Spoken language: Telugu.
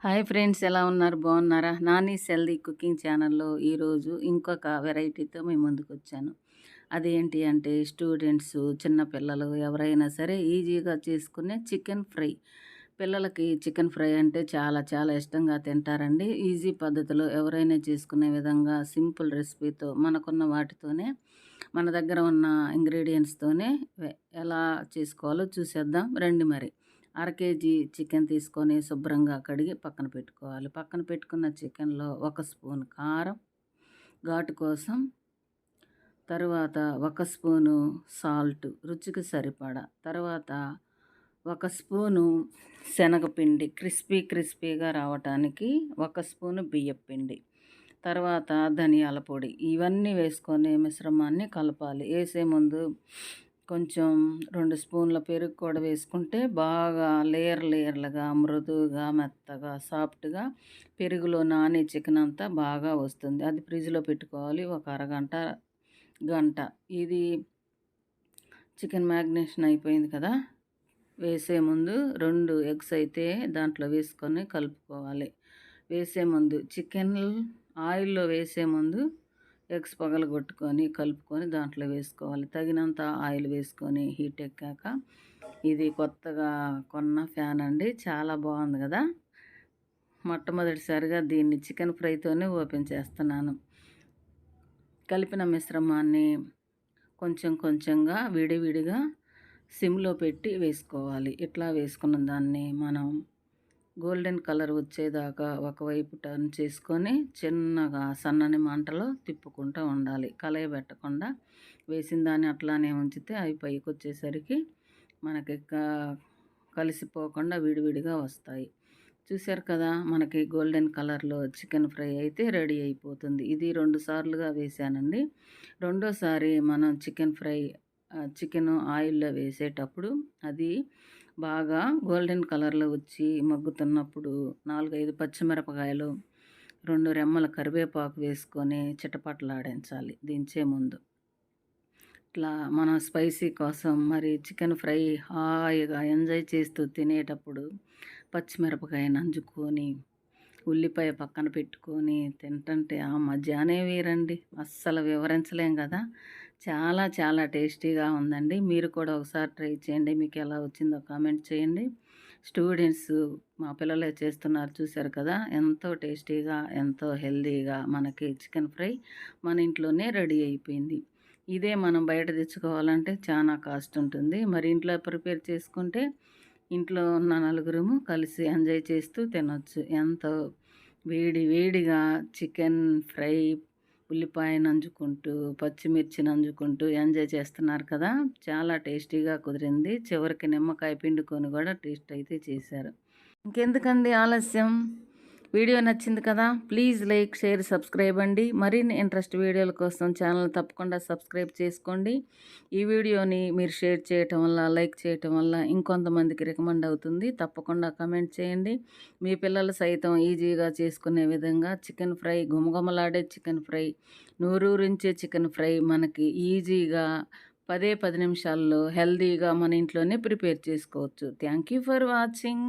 హాయ్ ఫ్రెండ్స్, ఎలా ఉన్నారు? బాగున్నారా? నానీస్ హెల్దీ కుకింగ్ ఛానల్లో ఈరోజు ఇంకొక వెరైటీతో మేము ముందుకొచ్చాను. అదేంటి అంటే స్టూడెంట్స్, చిన్నపిల్లలు ఎవరైనా సరే ఈజీగా చేసుకునే చికెన్ ఫ్రై. పిల్లలకి చికెన్ ఫ్రై అంటే చాలా చాలా ఇష్టంగా తింటారండి. ఈజీ పద్ధతిలో ఎవరైనా చేసుకునే విధంగా సింపుల్ రెసిపీతో మనకున్న వాటితోనే, మన దగ్గర ఉన్న ఇంగ్రీడియంట్స్తోనే ఎలా చేసుకోవాలో చూసేద్దాం రండి మరి. అర కేజీ చికెన్ తీసుకొని శుభ్రంగా కడిగి పక్కన పెట్టుకోవాలి. పక్కన పెట్టుకున్న చికెన్లో 1 స్పూన్ కారం ఘాటు కోసం, తరువాత 1 స్పూను సాల్ట్ రుచికి సరిపడా, తర్వాత 1 స్పూను శనగపిండి క్రిస్పీగా రావటానికి, 1 స్పూను బియ్యపిండి, తర్వాత ధనియాల పొడి. ఇవన్నీ వేసుకొని మిశ్రమాన్ని కలపాలి. వేసే ముందు కొంచెం 2 స్పూన్ల పెరుగు కూడా వేసుకుంటే బాగా లేయర్లుగా మృదువుగా మెత్తగా సాఫ్ట్గా పెరుగులో నానే చికెన్ అంతా బాగా వస్తుంది. అది ఫ్రిడ్జ్లో పెట్టుకోవాలి ఒక అరగంట గంట. ఇది చికెన్ మ్యాగ్నేషన్ అయిపోయింది కదా. వేసే ముందు 2 ఎగ్స్ అయితే దాంట్లో వేసుకొని కలుపుకోవాలి. వేసే ముందు చికెన్ ఆయిల్లో వేసే ముందు ఎగ్స్ పగలగొట్టుకొని కలుపుకొని దాంట్లో వేసుకోవాలి. తగినంత ఆయిల్ వేసుకొని హీట్ ఎక్కాక, ఇది కొత్తగా కొన్న ఫ్యాన్ అండి, చాలా బాగుంది కదా. మొట్టమొదటిసారిగా దీన్ని చికెన్ ఫ్రైతోనే ఓపెన్ చేస్తున్నాను. కలిపిన మిశ్రమాన్ని కొంచెం కొంచెంగా విడివిడిగా సిమ్లో పెట్టి వేసుకోవాలి. ఇట్లా వేసుకున్న దాన్ని మనం గోల్డెన్ కలర్ వచ్చేదాకా ఒకవైపు టర్న్ చేసుకొని చిన్నగా సన్నని మంటలో తిప్పుకుంటూ ఉండాలి. కలయబెట్టకుండా వేసిన దాన్ని అట్లానే ఉంచితే అవి పైకి వచ్చేసరికి మనకి కలిసిపోకుండా విడివిడిగా వస్తాయి. చూశారు కదా, మనకి గోల్డెన్ కలర్లో చికెన్ ఫ్రై అయితే రెడీ అయిపోతుంది. ఇది 2 సార్లుగా వేసానండి. రెండోసారి మనం చికెన్ ఆయిల్లో వేసేటప్పుడు అది బాగా గోల్డెన్ కలర్లో వచ్చి మగ్గుతున్నప్పుడు 4-5 పచ్చిమిరపకాయలు, 2 రెమ్మల కరివేపాకు వేసుకొని చిటపటలాడించాలి దించే ముందు. ఇట్లా మనం స్పైసీ కోసం మరి చికెన్ ఫ్రై హాయిగా ఎంజాయ్ చేస్తూ తినేటప్పుడు పచ్చిమిరపకాయ నంజుకొని, ఉల్లిపాయ పక్కన పెట్టుకొని తింటుంటే ఆ మజానే వేరండి. అస్సలు వివరించలేం కదా. చాలా చాలా టేస్టీగా ఉందండి. మీరు కూడా ఒకసారి ట్రై చేయండి. మీకు ఎలా వచ్చిందో కామెంట్ చేయండి. స్టూడెంట్స్ మా పిల్లలే చేస్తున్నారు, చూశారు కదా. ఎంతో టేస్టీగా ఎంతో హెల్తీగా మనకి చికెన్ ఫ్రై మన ఇంట్లోనే రెడీ అయిపోయింది. ఇదే మనం బయట తెచ్చుకోవాలంటే చాలా కాస్ట్ ఉంటుంది. మరి ఇంట్లో ప్రిపేర్ చేసుకుంటే ఇంట్లో ఉన్న నలుగురము కలిసి ఎంజాయ్ చేస్తూ తినొచ్చు. ఎంతో వేడిగా చికెన్ ఫ్రై ఉల్లిపాయ నంజుకుంటూ, పచ్చిమిర్చి నంజుకుంటూ ఎంజాయ్ చేస్తున్నారు కదా. చాలా టేస్టీగా కుదిరింది. చివరికి నిమ్మకాయ పిండుకొని కూడా టేస్ట్ అయితే చేశారు. ఇంకెందుకండి ఆలస్యం, వీడియో నచ్చింది కదా, ప్లీజ్ లైక్, షేర్, సబ్స్క్రైబ్ అండి. మరిన్ని ఇంట్రెస్ట్ వీడియోల కోసం ఛానల్ తప్పకుండా సబ్స్క్రైబ్ చేసుకోండి. ఈ వీడియోని మీరు షేర్ చేయటం వల్ల, లైక్ చేయటం వల్ల ఇంకొంతమందికి రికమెండ్ అవుతుంది. తప్పకుండా కమెంట్ చేయండి. మీ పిల్లలు సైతం ఈజీగా చేసుకునే విధంగా చికెన్ ఫ్రై, గుమగుమలాడే చికెన్ ఫ్రై, నూరూరించే చికెన్ ఫ్రై మనకి ఈజీగా 10 నిమిషాల్లో హెల్తీగా మన ఇంట్లోనే ప్రిపేర్ చేసుకోవచ్చు. Thank you for watching.